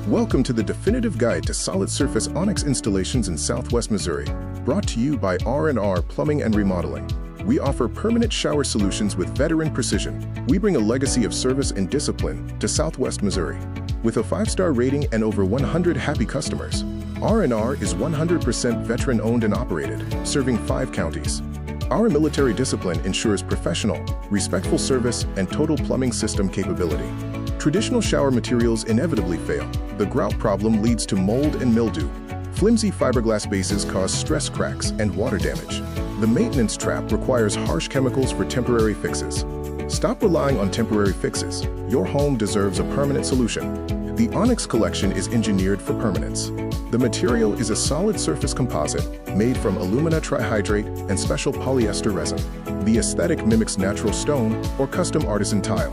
Welcome to the definitive guide to solid surface ONYX installations in Southwest Missouri, brought to you by R&R Plumbing and Remodeling. We offer permanent shower solutions with veteran precision. We bring a legacy of service and discipline to Southwest Missouri. With a 5-star rating and over 100 happy customers, R&R is 100% veteran-owned and operated, serving 5 counties. Our military discipline ensures professional, respectful service and total plumbing system capability. Traditional shower materials inevitably fail. The grout problem leads to mold and mildew. Flimsy fiberglass bases cause stress cracks and water damage. The maintenance trap requires harsh chemicals for temporary fixes. Stop relying on temporary fixes. Your home deserves a permanent solution. The ONYX collection is engineered for permanence. The material is a solid surface composite made from alumina trihydrate and special polyester resin. The aesthetic mimics natural stone or custom artisan tile.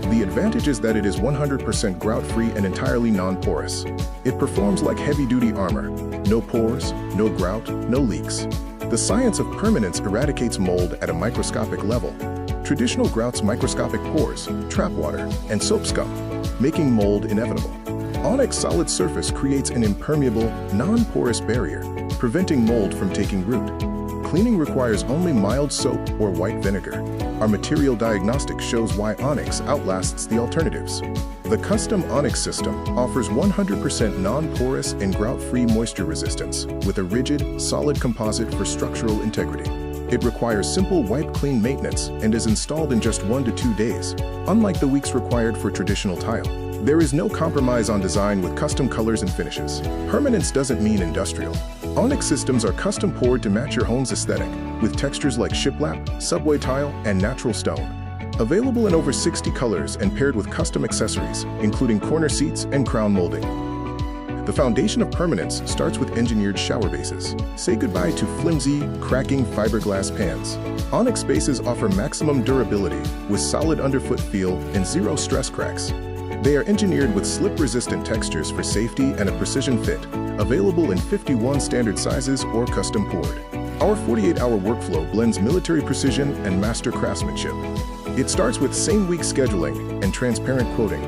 The advantage is that it is 100% grout-free and entirely non-porous. It performs like heavy-duty armor. No pores, no grout, no leaks. The science of permanence eradicates mold at a microscopic level. Traditional grout's microscopic pores trap water and soap scum, making mold inevitable. ONYX solid surface creates an impermeable, non-porous barrier, preventing mold from taking root. Cleaning requires only mild soap or white vinegar. Our material diagnostic shows why ONYX outlasts the alternatives. The custom ONYX system offers 100% non-porous and grout-free moisture resistance with a rigid, solid composite for structural integrity. It requires simple wipe-clean maintenance and is installed in just 1 to 2 days, unlike the weeks required for traditional tile. There is no compromise on design with custom colors and finishes. Permanence doesn't mean industrial. ONYX systems are custom poured to match your home's aesthetic, with textures like shiplap, subway tile, and natural stone. Available in over 60 colors and paired with custom accessories, including corner seats and crown molding. The foundation of permanence starts with engineered shower bases. Say goodbye to flimsy, cracking fiberglass pans. ONYX bases offer maximum durability with solid underfoot feel and zero stress cracks. They are engineered with slip-resistant textures for safety and a precision fit, available in 51 standard sizes or custom poured. Our 48-hour workflow blends military precision and master craftsmanship. It starts with same-week scheduling and transparent quoting.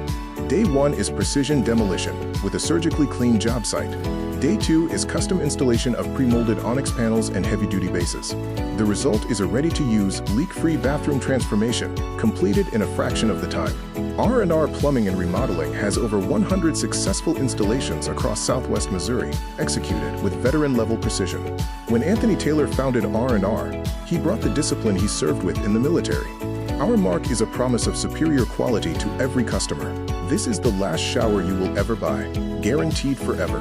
Day 1 is precision demolition with a surgically clean job site. Day 2 is custom installation of pre-molded ONYX panels and heavy-duty bases. The result is a ready-to-use, leak-free bathroom transformation, completed in a fraction of the time. R&R Plumbing and Remodeling has over 100 successful installations across Southwest Missouri, executed with veteran-level precision. When Anthony Taylor founded R&R, he brought the discipline he served with in the military. Our mark is a promise of superior quality to every customer. This is the last shower you will ever buy, guaranteed forever.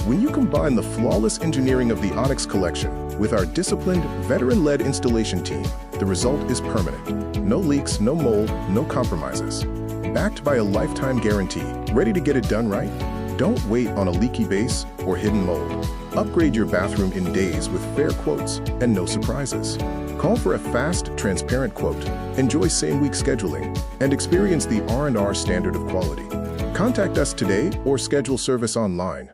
When you combine the flawless engineering of the ONYX collection with our disciplined, veteran-led installation team, the result is permanent. No leaks, no mold, no compromises. Backed by a lifetime guarantee. Ready to get it done right? Don't wait on a leaky base or hidden mold. Upgrade your bathroom in days with fair quotes and no surprises. Call for a fast, transparent quote. Enjoy same-week scheduling and experience the R&R standard of quality. Contact us today or schedule service online.